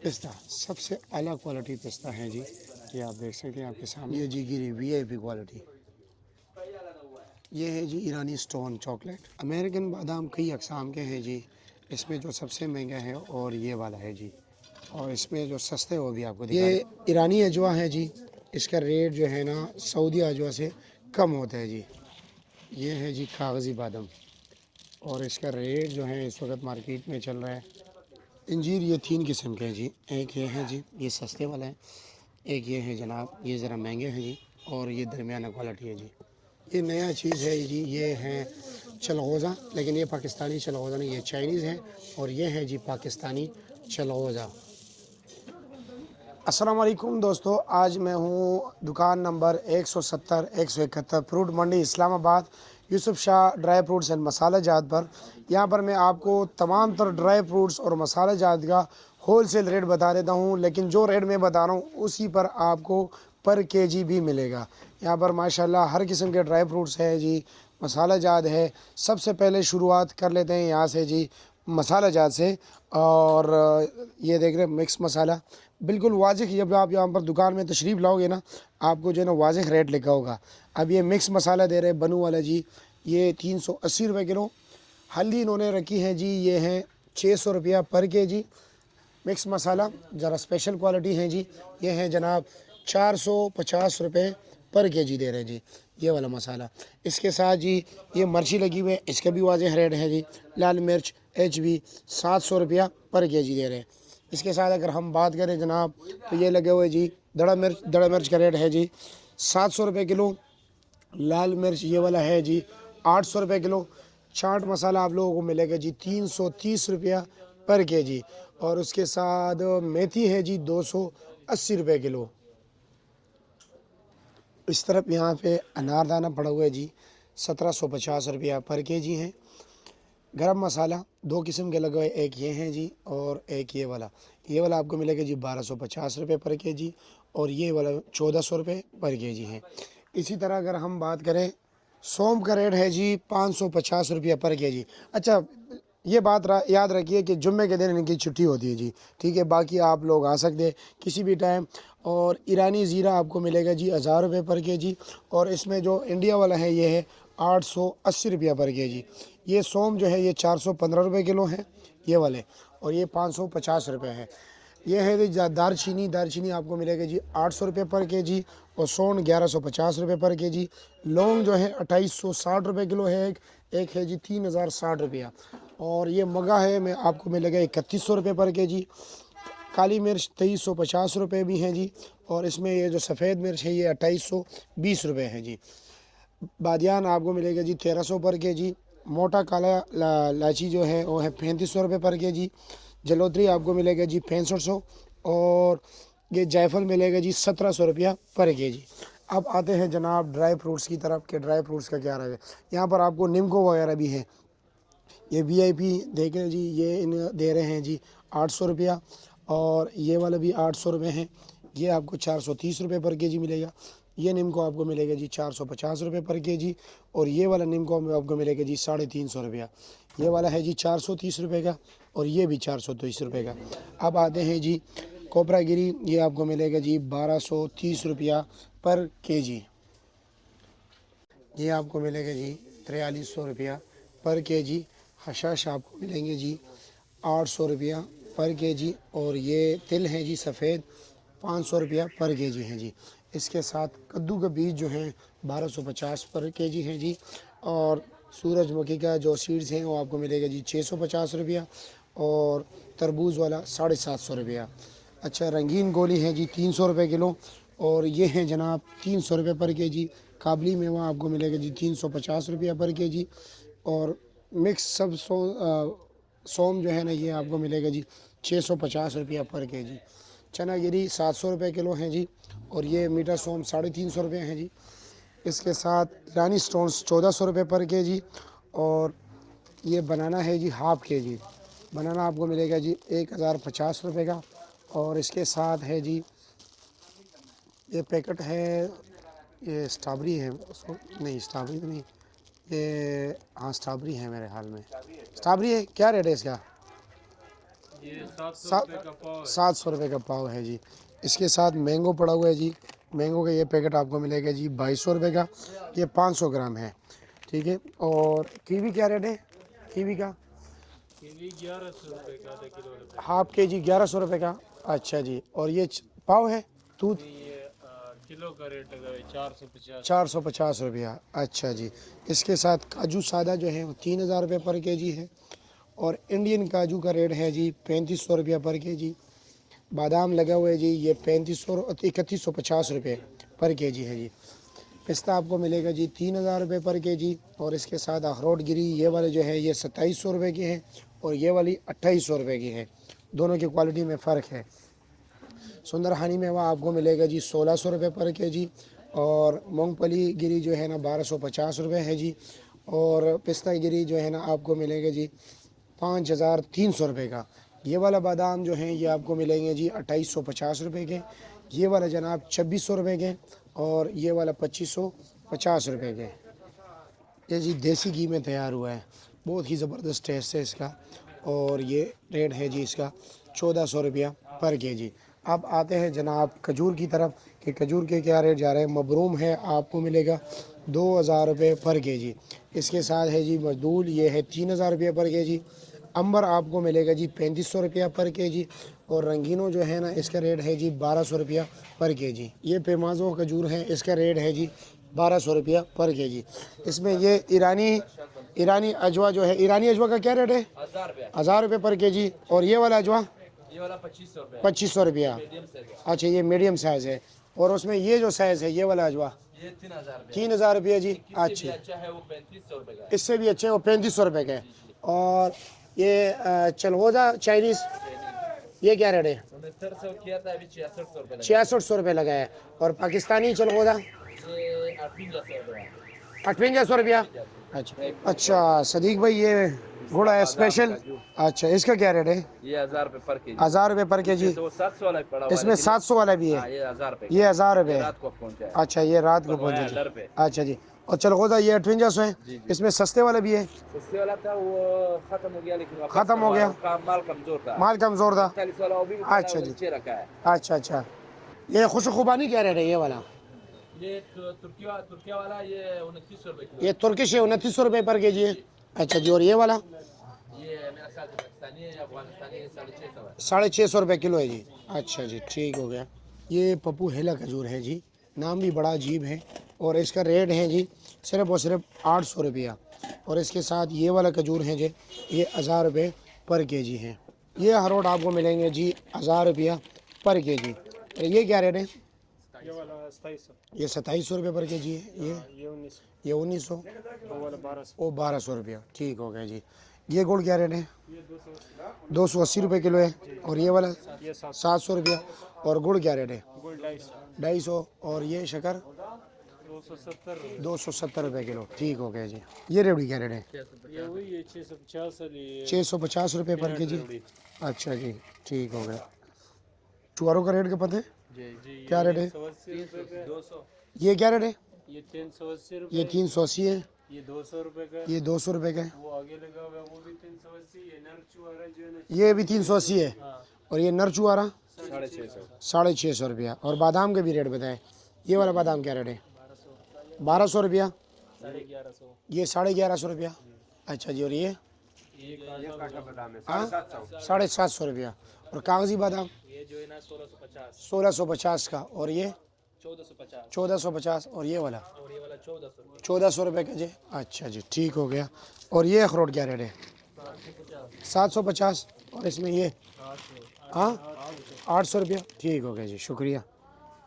पिस्ता सबसे अलग क्वालिटी पिस्ता है जी। ये आप देख सकते हैं आपके सामने, ये जी गिरी वीआईपी क्वालिटी। ये है जी ईरानी स्टोन चॉकलेट। अमेरिकन बादाम कई अकसाम के हैं जी, इसमें जो सबसे महंगा है और ये वाला है जी, और इसमें जो सस्ते वो भी आपको दिखा। ये ईरानी अजवा है जी, इसका रेट जो है ना सऊदी अजवा से कम होता है जी। ये है जी कागज़ी बादाम, और इसका रेट जो है इस वक्त मार्केट में चल रहा है। अंजीर ये 3 किस्म के हैं जी। एक ये है जी, ये सस्ते वाला है। एक ये है जनाब, ये ज़रा महंगे हैं जी, और ये दरमियाना क्वालिटी है जी। ये नया चीज़ है जी, ये है चलगोज़ा, लेकिन ये पाकिस्तानी चलगोज़ा नहीं, ये चाइनीज़ है, और ये है जी पाकिस्तानी चलगोज़ा। अस्सलाम वालेकुम दोस्तों, आज मैं हूँ दुकान number 170 171 fruit mandi Islamabad, Yusuf Shah dry fruits and masala जात पर। यहाँ पर मैं आपको तमाम तर ड्राई फ्रूट्स और मसाला जात का होल सेल रेट बता देता हूँ, लेकिन जो रेट मैं बता रहा हूँ उसी पर आपको पर केजी भी मिलेगा। यहाँ पर माशाल्लाह हर किस्म के ड्राई फ्रूट्स है जी, मसाला जात है। सबसे पहले शुरुआत कर लेते हैं यहाँ से जी, मसाला जात से। और ये देख रहे हैं मिक्स मसाला, बिल्कुल वाजिक। जब आप यहाँ पर दुकान में तशरीफ़ लाओगे ना, आपको जो है ना वाजिक रेट लिखा होगा। अब ये मिक्स मसाला दे रहे हैं बनू वाला जी, ये 380 रुपये किलो। हल्दी इन्होंने रखी है जी, ये है 600 रुपया पर केजी। मिक्स मसाला ज़रा स्पेशल क्वालिटी है जी, ये है जनाब 450 रुपये पर केजी दे रहे हैं जी, ये वाला मसाला। इसके साथ जी ये मिर्ची लगी हुई है, इसका भी वाज़ेह रेट है जी। लाल मिर्च HB 700 रुपया पर केजी दे रहे हैं। इसके साथ अगर हम बात करें जनाब, तो ये लगे हुए जी दड़ा मिर्च का रेट है जी 700 रुपये किलो। लाल मिर्च ये वाला है जी 800 रुपये किलो। चाट मसाला आप लोगों को मिलेगा जी 330 रुपया पर केजी, और उसके साथ मेथी है जी 280 रुपये किलो। इस तरफ यहाँ पे अनारदाना पड़ा हुआ है जी 1750 रुपया पर केजी है। गरम मसाला 2 किस्म के लगे हुए, एक ये हैं जी और एक ये वाला आपको मिलेगा जी 1250 रुपये पर केजी, और ये वाला 1400 रुपये पर केजी है। इसी तरह अगर हम बात करें, सौंफ का रेट है जी 550 रुपया पर केजी। अच्छा, ये बात याद रखिए कि जुम्मे के दिन इनकी छुट्टी होती है जी, ठीक है। बाकी आप लोग आ सकते हैं किसी भी टाइम। और ईरानी ज़ीरा आपको मिलेगा जी 1000 रुपये पर केजी, और इसमें जो इंडिया वाला है ये है 880 रुपया पर केजी। ये सौंफ जो है ये 415 रुपये किलो है ये वाले, और ये 550 रुपये है। ये है दारचीनी आपको मिलेगा जी 800 रुपये पर केजी, और सोन 1150 रुपये पर केजी। लौंग जो है 2860 रुपये किलो है, एक है जी 3060 रुपया। और ये मगा है मैं आपको मिलेगा 3100 रुपये पर केजी। काली मिर्च 2350 रुपये भी हैं जी, और इसमें ये जो सफ़ेद मिर्च है ये 2820 रुपये है जी। बादियान आपको मिलेगा जी 1300 पर केजी। मोटा काला इलायची जो है वो है 3500 रुपये पर केजी। जलोत्री आपको मिलेगा जी 6500, और ये जायफल मिलेगा जी 1700 रुपया पर केजी। अब आते हैं जनाब ड्राई फ्रूट्स की तरफ, के ड्राई फ्रूट्स का क्या रेट है। यहाँ पर आपको निम्को वगैरह भी है। ये VIP देखें जी, ये इन दे रहे हैं जी 800 रुपया, और ये वाला भी 800 रुपये हैं। ये आपको 430 रुपये पर केजी मिलेगा। ये निम्को आपको मिलेगा जी 450 रुपये पर केजी, और ये वाला निम्को आपको मिलेगा जी 350 रुपया। ये वाला है जी 430 रुपये का, और ये भी 430 रुपये का। अब आते हैं जी कोपरा गिरी, ये आपको मिलेगा जी 1230 रुपया पर केजी। ये आपको मिलेगा जी 4300 रुपया पर केजी। हशाश आपको मिलेंगे जी 800 रुपया पर केजी, और ये तिल हैं जी सफ़ेद 500 रुपया पर केजी हैं जी। इसके साथ कद्दू का बीज जो है 1250 पर केजी है जी, और सूरजमुखी का जो सीड्स हैं वो आपको मिलेगा जी 650 रुपया, और तरबूज़ वाला 750 रुपया। अच्छा, रंगीन गोली है जी 300 रुपये किलो, और ये हैं जनाब 300 रुपये पर केजी। काबली मेवा आपको मिलेगा जी 350 रुपया पर केजी, और मिक्स सब सोम जो है ना ये आपको मिलेगा जी 650 रुपया पर केजी। चना गिरी 700 रुपये किलो है जी, और ये मीठा सोम 350 रुपये हैं जी। इसके साथ रानी स्टोन्स 1400 रुपये पर केजी, और ये बनाना है जी हाफ केजी। बनाना आपको मिलेगा जी 1050 रुपये का, और इसके साथ है जी ये पैकेट है, ये स्ट्रॉबेरी है उसको, नहीं स्ट्रॉबेरी तो नहीं, ये हाँ स्ट्रॉबेरी है मेरे हाल में। स्ट्रॉबेरी है, क्या रेट है इसका? ये 700 रुपये का पाव है। 700 रुपये का पाव है जी। इसके साथ मैंगो पड़ा हुआ है जी। मैंगो का ये पैकेट आपको मिलेगा जी 2200 रुपये का। ये 500 ग्राम है, ठीक है। और कीवी क्या रेट है कीवी का? कीवी 1100 रुपये का आधा किलो है। हाफ के जी 1100 रुपये का। अच्छा जी। और ये पाव है दूध? ये किलो का रेट लगा है 450। 450 रुपया। अच्छा जी। इसके साथ काजू सादा जो है वो 3000 रुपये पर केजी है। और इंडियन काजू का रेट है जी 3500 रुपया पर केजी। बादाम लगा हुआ है जी, ये 3150 रुपये पर केजी है जी। पिस्ता आपको मिलेगा जी 3000 रुपये पर केजी। और इसके साथ अखरोट गिरी ये वाले जो है ये 2700 रुपये की है और ये वाली 2800 रुपये की है। दोनों की क्वालिटी में फ़र्क है। सुंदर हानी मेवा आपको मिलेगा जी 1600 रुपये पर केजी। और मूंगफली गिरी जो है ना 1250 रुपये है जी। और पिस्ता गिरी जो है ना आपको मिलेगा जी 5300 रुपये का। ये वाला बादाम जो है ये आपको मिलेंगे जी 2850 रुपये के। ये वाला जनाब 2600 रुपये के। और ये वाला 2550 रुपये के। ये जी देसी घी में तैयार हुआ है, बहुत ही ज़बरदस्त टेस्ट है इसका। और ये रेट है जी इसका 1400 रुपया पर केजी। अब आते हैं जनाब खजूर की तरफ कि खजूर के क्या रेट जा रहे हैं। मबरूम है आपको मिलेगा 2000 रुपये पर केजी। इसके साथ है जी मजदूल, ये है 3000 रुपये पर केजी। अंबर आपको मिलेगा जी 3500 रुपया पर केजी। और रंगीनो जो है ना इसका रेट है जी 1200 रुपया पर केजी। ये पेमाज़ो खजूर है, इसका रेट है जी 1200 रुपया पर केजी। इसमें ये ईरानी अजवा जो है, ईरानी अजवा का क्या रेट है? 1000 रुपये पर केजी। और ये वाला अजवा? ये वाला 2500 रुपये। 2500 रुपया। अच्छा, ये मीडियम साइज़ है। और उसमें ये जो साइज़ है ये वाला अजवा? ये 3000 रुपया जी। अच्छा, अच्छा है वो 3500 रुपये का। इससे भी अच्छे वो 3500 रुपये का है। और ये चलगोजा चाइनीज़ ये क्या रेट है? 6900 किया था, अभी 6600 रुपये लगा। 6600 रुपये लगा है। और पाकिस्तानी चलगोजा? ये 5800 रुपये। 5800 रुपया। अच्छा सदीक भाई ये गुड़ है स्पेशल। अच्छा, इसका क्या रेट है? ये 1000 रुपये पर केजी। 1000 रुपये पर केजी। तो 700 वाला पड़ा हुआ है, इसमें 700 वाला भी है। ये 1000 रुपये। ये 1000 रुपये। रात को पहुंचा है। अच्छा, ये रात को बनवाया पहुँचे। 1000 रुपये। अच्छा जी। और चलगोजा ये 5800 है। इसमें सस्ते वाला भी है? सस्ते वाला था वो खत्म हो गया, लेकिन वापस खत्म हो गया। माल कमजोर था। माल कमज़ोर था। 40 वाला वो भी अच्छा जी। नीचे रखा है। अच्छा अच्छा। ये खुशखुबानी क्या रेट है ये वाला? ये तुर्किया वाला ये 2900 रुपये किलो। ये तुर्किश है 2900 रुपये पर केजी है। अच्छा जी। और ये वाला? ये मेरा ख्याल से पाकिस्तानी है या अफगानिस्तानी है, 650 है। 650 रुपये किलो है जी। अच्छा जी, ठीक हो गया। ये पप्पू हेला खजूर है जी, नाम भी बड़ा अजीब है। और इसका रेट है जी सिर्फ और सिर्फ 800 रुपया। और इसके साथ ये वाला खजूर है जी, ये 1000 रुपये पर केजी है। ये अखरोट आपको मिलेंगे जी 1000 रुपया पर केजी। और ये क्या रेट है? ये वाला 2700। ये 2700 रुपये पर केजी है। ये 1900। वो वाला 1200। वो 1200 रुपया। ठीक हो गया जी। ये गुड़ क्या रेट है? ये 280। 280 रुपये किलो है। और ये वाला ये 700 रुपया। और गुड़ क्या रेट है? गोल्ड 250। 250। और ये शक्कर 270। 270 रुपये किलो। ठीक हो गया जी। ये रेवड़ी क्या रेट है? ये वही है 650 वाली। 650 रुपये पर केजी। अच्छा जी, ठीक हो गया। चुआरों का रेट क्या पता है? जी क्या रेट है? 180 रुपये। 200। ये क्या रेट है? ये 380 रुपये। ये 380 है। ये 200 रुपये का। ये 200 रुपये का है। वो आगे लगा हुआ है वो भी 380। ये नरचुआरा जो है ना। ये भी 380 है। हाँ। और ये नर चुआरा 650। 650 रुपया। और बादाम का भी रेट बताएं। ये वाला बादाम क्या रेट है? 1200 रुपया। 1150। ये 1150 रुपया। अच्छा जी। और ये काठा बादाम है हाँ 750। 750 रुपया। और कागजी बादाम ये जो है ना 1650। 1650 का। और ये 1450। 1450। और ये वाला और ये वाला 1400। 1400 रुपये का जी। अच्छा जी, ठीक हो गया। और ये अखरोट क्या रेट है? 750। और इसमें ये हाँ 800 रुपया। ठीक हो गया जी, शुक्रिया।